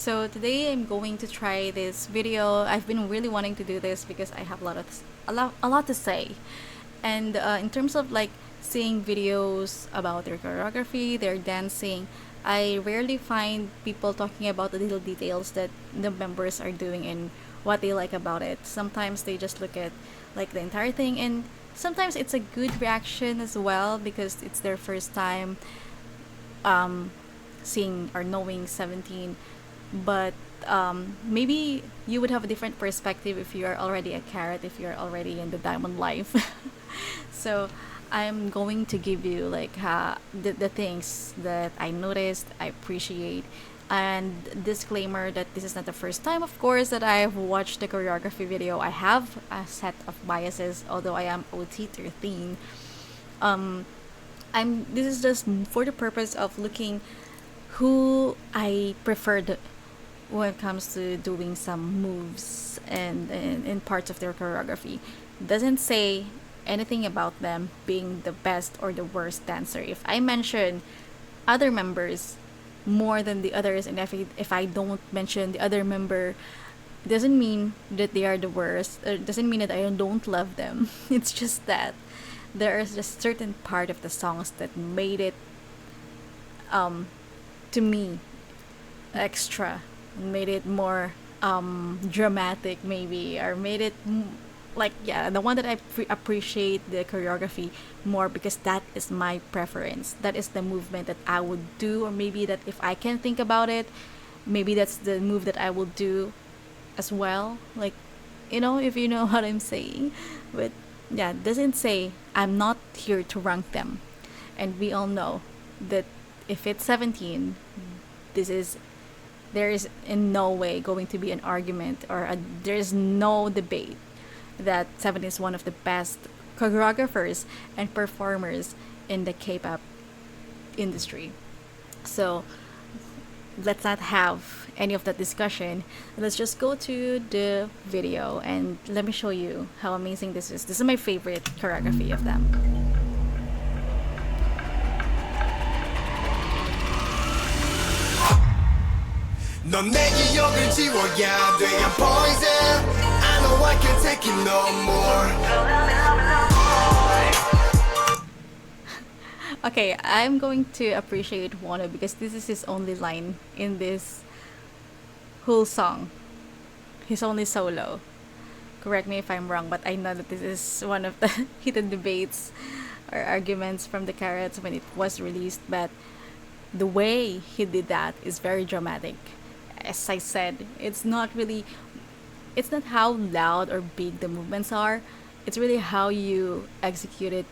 So today I'm going to try this video. I've been really wanting to do this because I have a lot to say. And in terms of like seeing videos about their choreography, their dancing, I rarely find people talking about the little details that the members are doing and what they like about it. Sometimes they just look at like the entire thing, and sometimes it's a good reaction as well because it's their first time um, seeing or knowing 17. But maybe you would have a different perspective if you are already a Carat, if you're already in the diamond life. So I'm going to give you like the things that I noticed, I appreciate, and disclaimer that this is not the first time, of course, that I've watched the choreography video. I have a set of biases, although I am OT 13. Um, this is just for the purpose of looking who I preferred when it comes to doing some moves and in parts of their choreography. Doesn't say anything about them being the best or the worst dancer. If I mention other members more than the others, and if I don't mention the other member, doesn't mean that they are the worst. Or doesn't mean that I don't love them. It's just that there is a certain part of the songs that made it um to me extra, made it more dramatic maybe, or made it like, yeah, the one that I appreciate the choreography more because that is my preference, that is the movement that I would do, or maybe that if I can think about it, maybe that's the move that I will do as well, like, if you know what I'm saying. But yeah, it doesn't say, I'm not here to rank them, and we all know that if it's 17, this is there is in no way going to be an argument, or there is no debate that Seven is one of the best choreographers and performers in the K-pop industry. So let's not have any of that discussion. Let's just go to the video and let me show you how amazing this is. This is my favorite choreography of them. 넌 내 기억을 지워야 돼. I'm poison. I know I can't take it no more. Okay, I'm going to appreciate Wano because this is his only line in this whole song. His only solo. Correct me if I'm wrong, but I know that this is one of the heated debates or arguments from the Carats when it was released, but the way he did that is very dramatic. As I said, it's not how loud or big the movements are. It's really how you execute it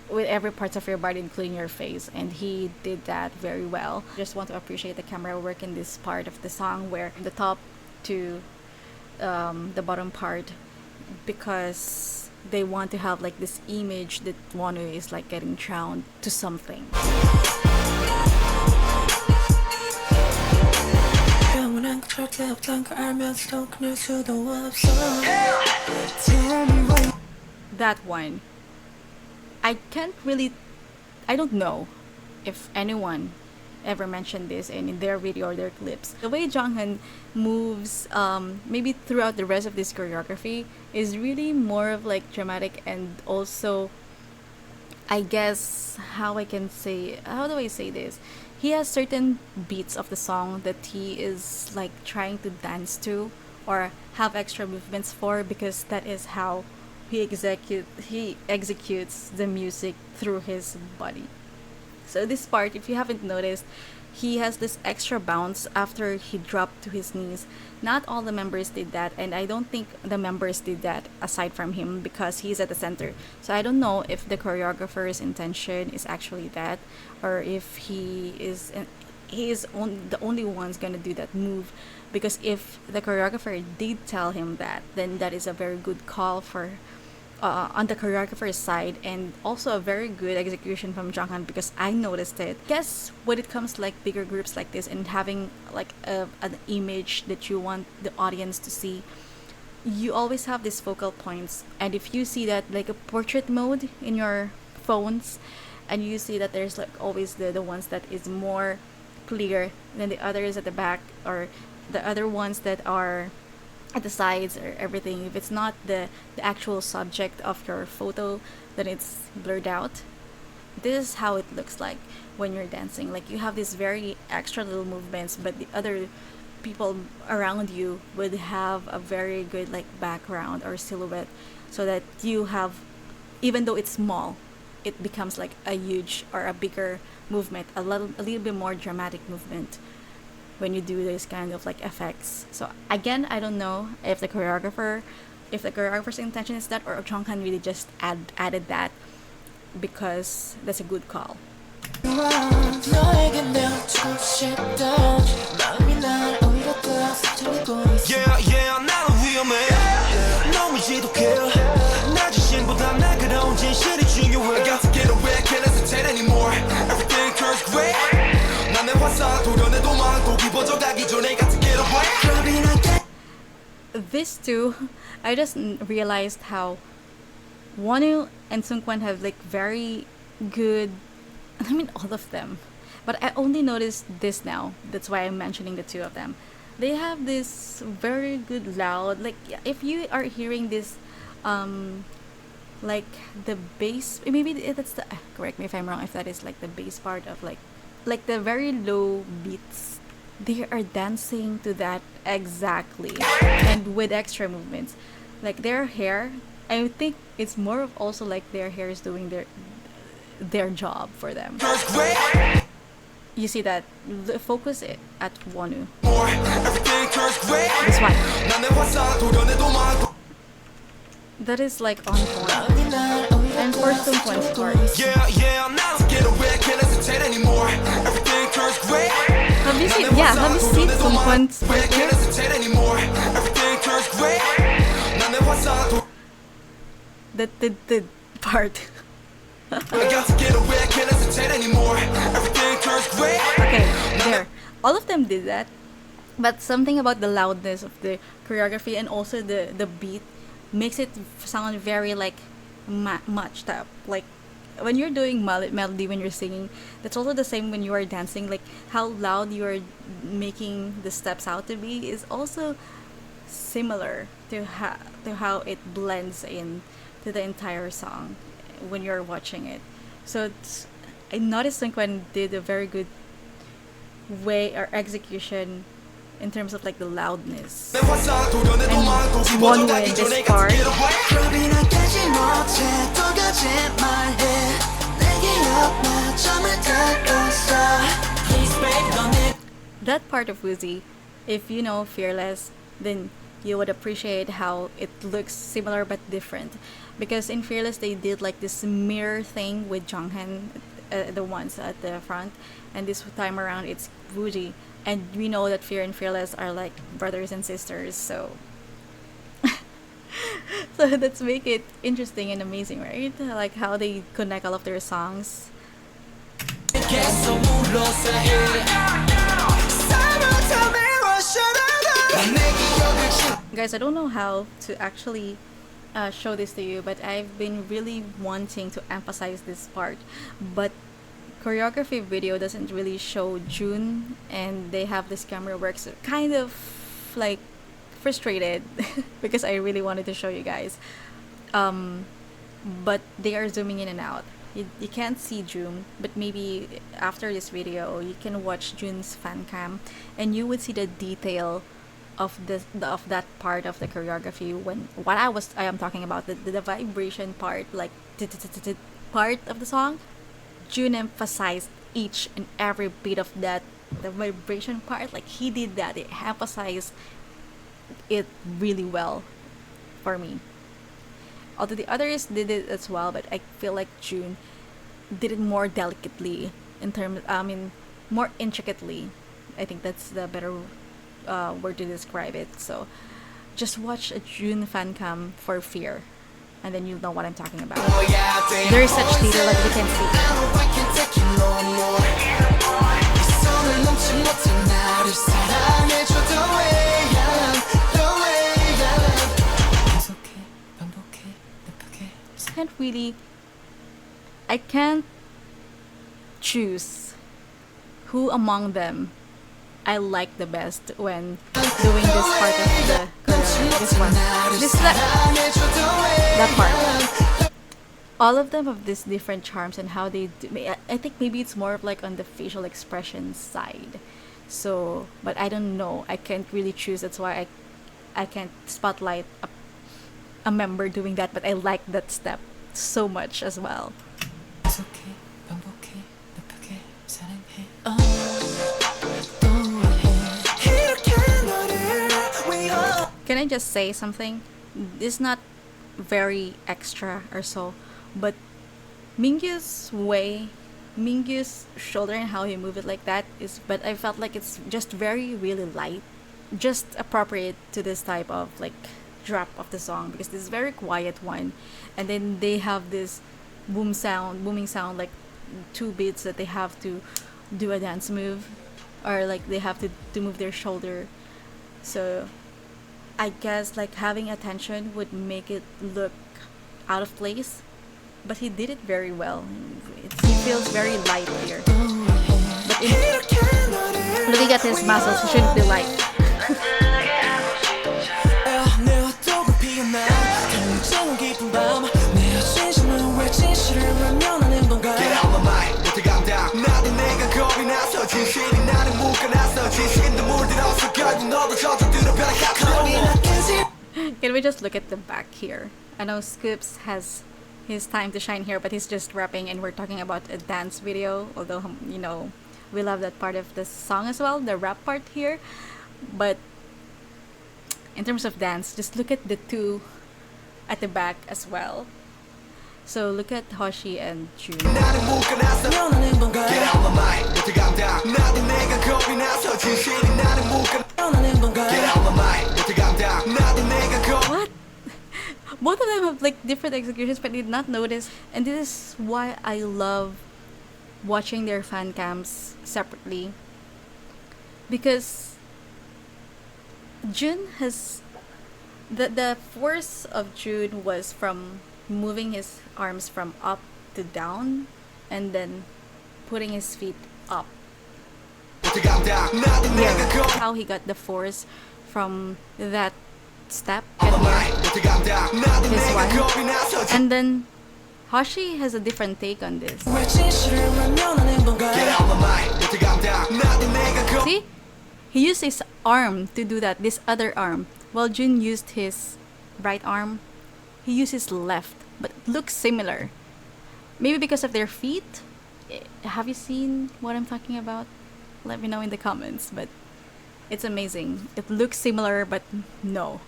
with every part of your body, including your face, and he did that very well. Just want to appreciate the camera work in this part of the song, where the top to the bottom part, because they want to have like this image that Wonu is like getting drowned to something. That one, I don't know if anyone ever mentioned this in their video or their clips. The way Jonghyun moves, maybe throughout the rest of this choreography, is really more of like dramatic, and also, I guess, how do I say this? He has certain beats of the song that he is like trying to dance to or have extra movements for, because that is how he executes the music through his body. So this part, if you haven't noticed, he has this extra bounce after he dropped to his knees. Not all the members did that, and I don't think the members did that aside from him because he's at the center. So I don't know if the choreographer's intention is actually that, or if he is the only one's gonna do that move. Because if the choreographer did tell him that, then that is a very good call for on the choreographer's side, and also a very good execution from Jonghyun, because I noticed it. Guess when it comes to like bigger groups like this and having like an image that you want the audience to see, you always have these focal points, and if you see that like a portrait mode in your phones, and you see that there's like always the ones that is more clear, then the others at the back, or the other ones that are at the sides or everything, if it's not the actual subject of your photo, then it's blurred out. This is how it looks like when you're dancing. Like, you have these very extra little movements, but the other people around you would have a very good like background or silhouette, so that you have, even though it's small, it becomes like a huge or a bigger movement, a little bit more dramatic movement when you do this kind of like effects. So again, I don't know if the choreographer's intention is that, or Jonghan really just added that because that's a good call. Yeah, yeah, 나는 위험해. 너무 지독해. 나 자신보다 날카로운 진실이 중요해. I got to get away, can't hesitate anymore. Everything turns gray. 난 내 화살 도려내도 많고 깊어져가기 전에 got to get away. This too, I just realized how Wonu and Seungkwan have like very good, I mean all of them, but I only noticed this now. That's why I'm mentioning the two of them. They have this very good loud, like if you are hearing this, like the bass, maybe that's the, correct me if I'm wrong, if that is like the bass part of like the very low beats, they are dancing to that exactly, and with extra movements. Like their hair, I think it's more of also like their hair is doing their job for them. You see that? Focus it at Wonu. This one. That is like on point. And for Seungkwan's part. Have you seen? Yeah, have you seen Seungkwan's part here? The part. Okay, there. All of them did that, but something about the loudness of the choreography and also the beat makes it sound very like matched up. Like when you're doing melody, when you're singing, that's also the same when you are dancing. Like how loud you are making the steps out to be is also similar to how it blends in to the entire song when you're watching it. So I noticed Seungkwan did a very good way or execution in terms of like the loudness. And one way in this part. That part of Woozy, if you know Fearless, then you would appreciate how it looks similar but different. Because in Fearless, they did like this mirror thing with Jonghan, the ones at the front, and this time around it's Woozi. And we know that Fear and Fearless are like brothers and sisters, so so that's make it interesting and amazing, right? Like how they connect all of their songs. Guys, I don't know how to actually show this to you, but I've been really wanting to emphasize this part, but choreography video doesn't really show June, and they have this camera work, so kind of like frustrated because I really wanted to show you guys, but they are zooming in and out. You can't see June, but maybe after this video you can watch June's fan cam and you would see the detail of of that part of the choreography. When what I am talking about, the vibration part, like part of the song, June emphasized each and every bit of that, the vibration part. Like he did that, it emphasized it really well for me. Although the others did it as well, but I feel like June did it more delicately in terms, I mean, more intricately. I think that's the better word to describe it. So just watch a June fan cam for Fear, and then you'll know what I'm talking about. There is such detail that you can see. I can't choose who among them I like the best when doing this part of the choreography. This one, that part. All of them have these different charms and how they do. I think maybe it's more of like on the facial expression side. So, but I don't know. I can't really choose. That's why I can't spotlight a member doing that. But I like that step so much as well. Can I just say something? It's not very extra or so, but Mingyu's shoulder and how he move it like that is, but I felt like it's just very really light, just appropriate to this type of like drop of the song, because this is very quiet one, and then they have this booming sound, like two beats that they have to do a dance move, or like they have to move their shoulder. So I guess like having attention would make it look out of place, but he did it very well. He feels very light here. But looking at his muscles, he shouldn't be light. Can we just look at the back here? I know Scoops has his time to shine here, but he's just rapping and we're talking about a dance video, although we love that part of the song as well, the rap part here. But in terms of dance, just look at the two at the back as well. So look at Hoshi and Jun. What? Both of them have like different executions, but I did not notice. And this is why I love watching their fan cams separately, because Jun has the force of Jun was from moving his arms from up to down and then putting his feet up. Yeah, how he got the force from that step and this one. And then Hoshi has a different take on this. See? He used his arm to do that, this other arm. While Jun used his right arm, he used his left. But it looks similar. Maybe because of their feet? Have you seen what I'm talking about? Let me know in the comments. But it's amazing. It looks similar, but no.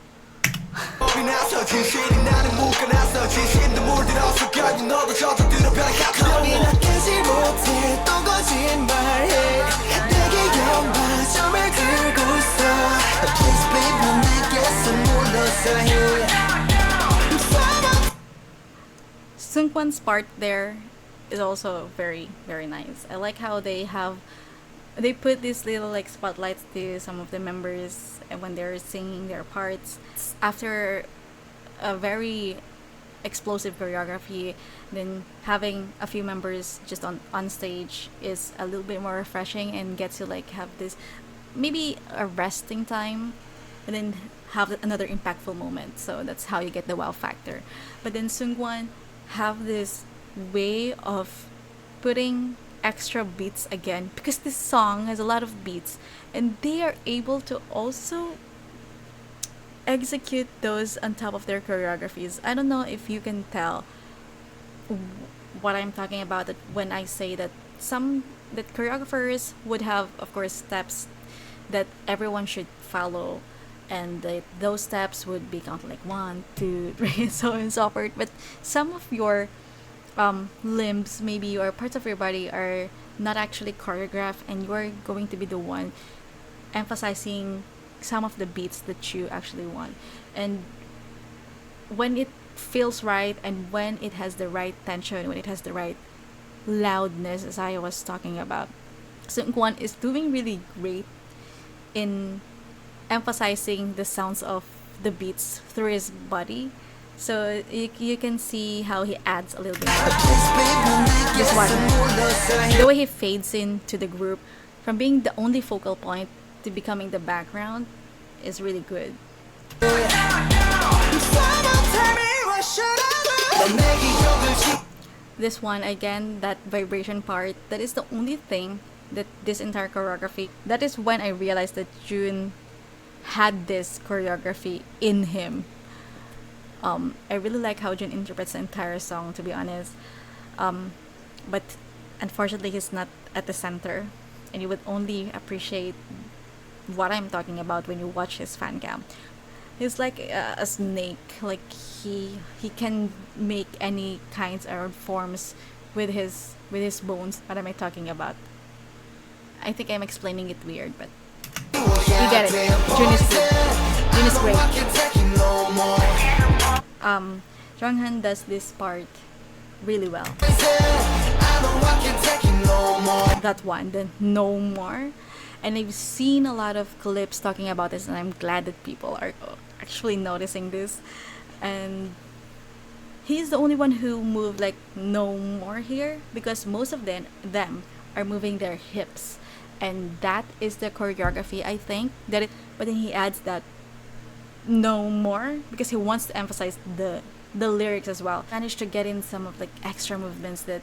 Seungkwan's part there is also very very nice. I like how they put these little like spotlights to some of the members and when they're singing their parts. After a very explosive choreography, then having a few members just on stage is a little bit more refreshing and gets you like have this maybe a resting time and then have another impactful moment. So that's how you get the wow factor. But then Seungkwan have this way of putting extra beats again, because this song has a lot of beats and they are able to also execute those on top of their choreographies. I don't know if you can tell what I'm talking about, that when I say that that choreographers would have of course steps that everyone should follow, and those steps would be counted like 1, 2, 3, so on and so forth. But some of your limbs, maybe, or parts of your body are not actually choreographed, and you're going to be the one emphasizing some of the beats that you actually want. And when it feels right, and when it has the right tension, when it has the right loudness, as I was talking about, Seungkwan is doing really great in emphasizing the sounds of the beats through his body. So you can see how he adds a little bit more. This one, the way he fades into the group, from being the only focal point to becoming the background is really good. This one again, that vibration part, that is the only thing that this entire choreography, that is when I realized that June had this choreography in him. I really like how June interprets the entire song, to be honest. But unfortunately, he's not at the center, and you would only appreciate what I'm talking about when you watch his fan cam. He's like a snake. Like he can make any kinds or forms with his bones. What am I talking about? I think I'm explaining it weird, but you get it. June is good. June is great. Jonghan does this part really well. That one, the no more. And I've seen a lot of clips talking about this, and I'm glad that people are actually noticing this. And he's the only one who moved like no more here, because most of them are moving their hips, and that is the choreography, I think. But then he adds that no more because he wants to emphasize the lyrics as well. Managed to get in some of like extra movements that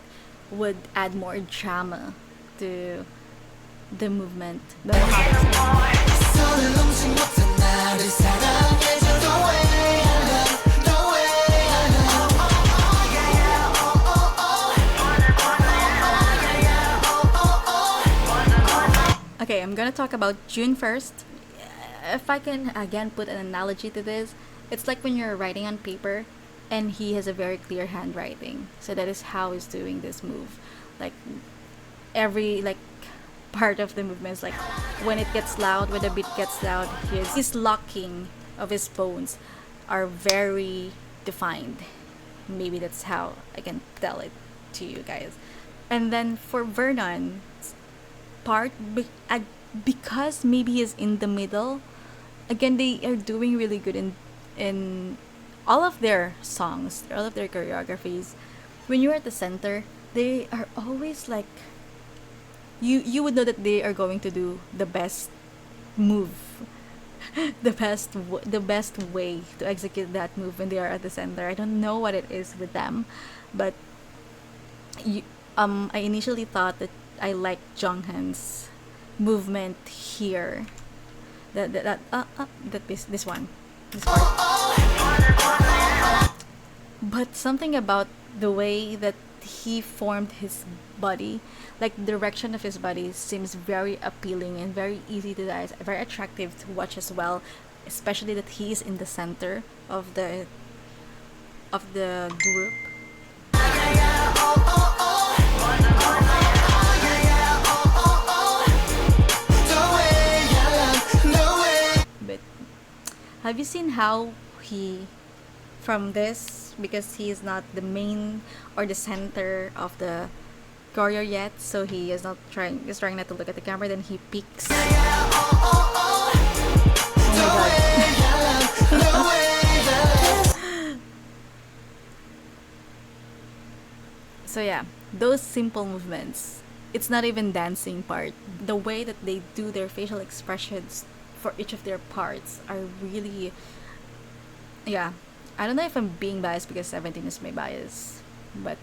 would add more drama to the movement. The Okay, I'm gonna talk about June first. If I can again put an analogy to this, it's like when you're writing on paper and he has a very clear handwriting. So that is how he's doing this move. Like every like part of the movements, like when it gets loud, when the beat gets loud, his locking of his bones are very defined. Maybe that's how I can tell it to you guys. And then for Vernon part, because maybe he's in the middle, again they are doing really good in all of their songs, all of their choreographies. When you're at the center, they are always like you would know that they are going to do the best move, the best way to execute that move when they are at the center. I don't know what it is with them, but I initially thought that I liked Jonghan's movement here. This one, this part. But something about the way that he formed his body, like the direction of his body, seems very appealing and very easy to eyes, very attractive to watch as well. Especially that he is in the center of the group. But have you seen how he, from this, because he is not the main or the center of the choreo yet, so he is trying not to look at the camera, then he peeks. Oh my god. So yeah, those simple movements, it's not even dancing part. The way that they do their facial expressions for each of their parts are really, yeah. I don't know if I'm being biased because 17 is my bias, but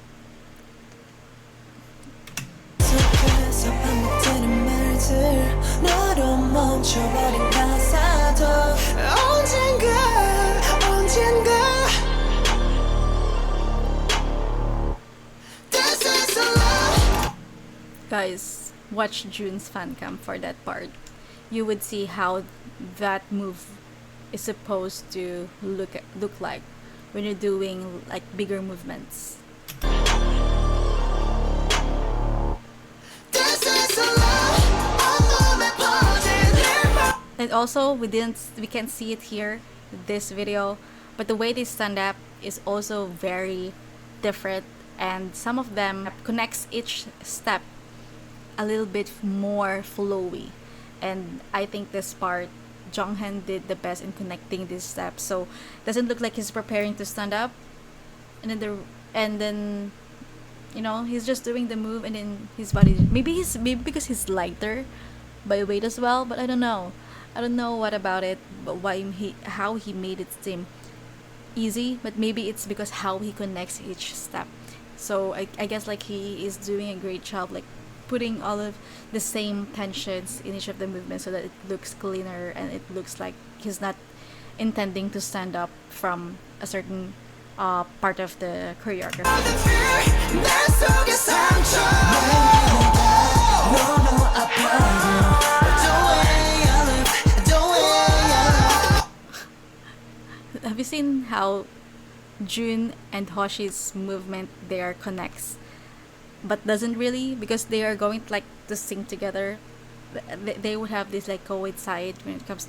guys, watch June's fan cam for that part. You would see how that move is supposed to look like when you're doing like bigger movements. And also we can't see it here, this video, but the way they stand up is also very different, and some of them connects each step a little bit more flowy. And I think this part Jonghan did the best in connecting these steps, so it doesn't look like he's preparing to stand up, and then you know, he's just doing the move, and then his body, maybe because he's lighter by weight as well, but I don't know what about it, but why how he made it seem easy, but maybe it's because how he connects each step. So I guess like he is doing a great job, like putting all of the same tensions in each of the movements so that it looks cleaner and it looks like he's not intending to stand up from a certain part of the choreography. Have you seen how June and Hoshi's movement there connects, but doesn't really, because they are going to, like, to sing together. They would have this like coincide when it comes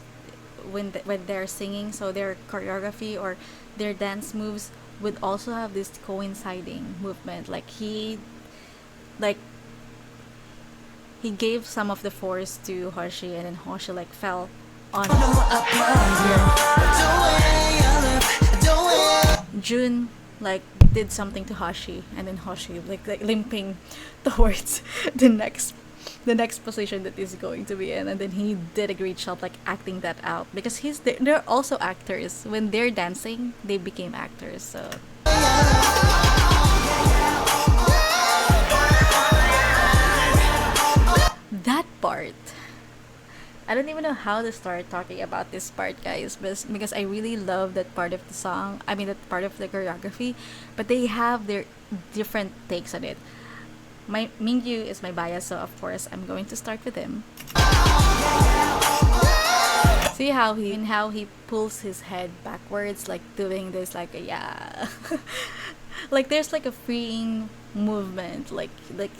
when they're singing. So their choreography or their dance moves would also have this coinciding movement. Like he gave some of the force to Hoshi, and then Hoshi like fell on June, like did something to Hoshi, and then Hoshi like limping towards the next position that he's going to be in, and then he did a great job like acting that out, because they're also actors. When they're dancing, they became actors. So that part, I don't even know how to start talking about this part, guys, but because I really love that part of the song. I mean, that part of the choreography, but they have their different takes on it. My Mingyu is my bias, so of course I'm going to start with him. See how he pulls his head backwards, like doing this, like a yeah, like there's like a freeing movement, like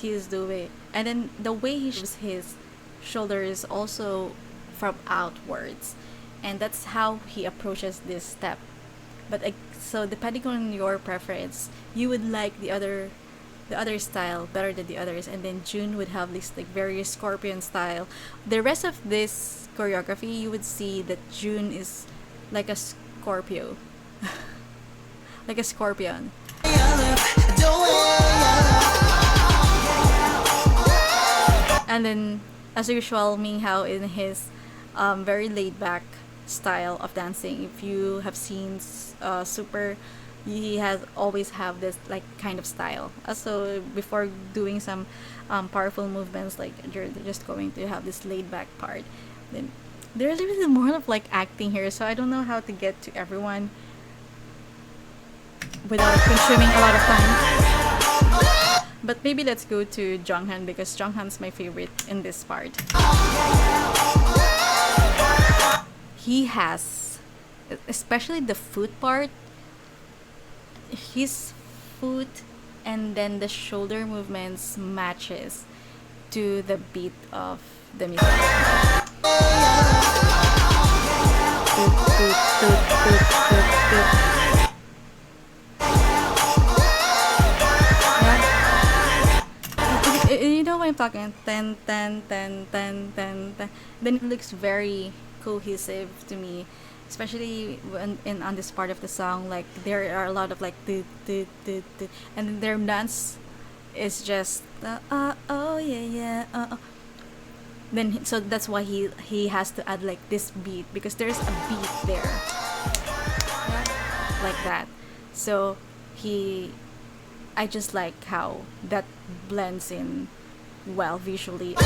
he's doing, and then the way he shoves his shoulders also from outwards, and that's how he approaches this step. But so depending on your preference, you would like the other style better than the others, and then June would have this like very scorpion style. The rest of this choreography, you would see that June is like a Scorpio, like a scorpion. And then, as usual, Ming Hao in his very laid back style of dancing. If you have seen Super, he has always have this like kind of style. So before doing some powerful movements, like you're just going to have this laid back part. Then there's really more of like acting here, so I don't know how to get to everyone without consuming a lot of time. But maybe let's go to Jonghan, because Jonghan's my favorite in this part. He has, especially the foot part, his foot and then the shoulder movements matches to the beat of the music. You know what I'm talking? Ten, ten, ten, ten, ten, ten. Then it looks very cohesive to me, especially when on this part of the song. Like there are a lot of like and then their dance is just oh yeah yeah Then so that's why he has to add like this beat, because there's a beat there, yeah, like that. So I just like how that blends in well visually.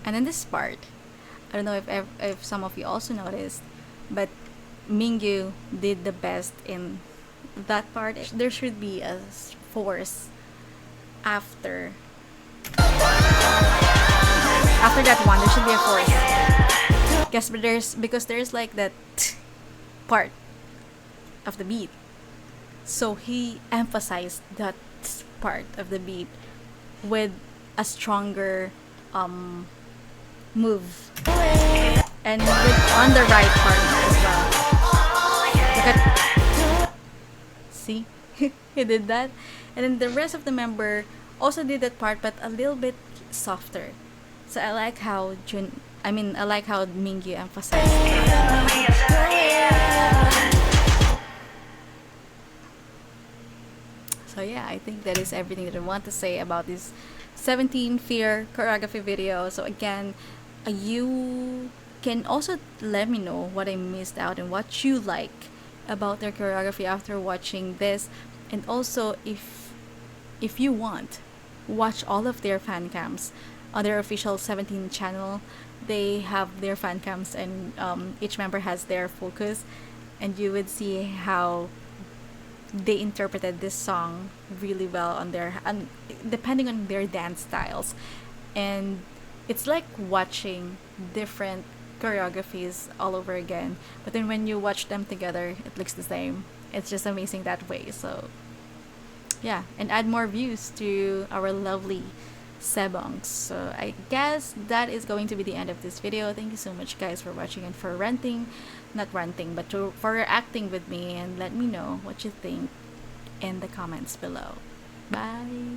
And then this part, I don't know if some of you also noticed, but Mingyu did the best in that part. There should be a force after that one. There should be a force. Yes, but because there's like that part of the beat. So he emphasized that part of the beat with a stronger move, and on the right part as well. Look at, see, he did that, and then the rest of the member also did that part, but a little bit softer. So I like how Mingyu emphasized that. So yeah, I think that is everything that I want to say about this 17 Fear choreography video. So again, you can also let me know what I missed out and what you like about their choreography after watching this. And also, if you want, watch all of their fan cams on their official 17 channel. They have their fan cams, and each member has their focus, and you would see how they interpreted this song really well on their, and depending on their dance styles. And it's like watching different choreographies all over again, but then when you watch them together it looks the same. It's just amazing that way. So yeah, and add more views to our lovely sebongs. So I guess that is going to be the end of this video. Thank you so much guys for watching and for ranting, not ranting, but for reacting with me, and let me know what you think in the comments below. Bye.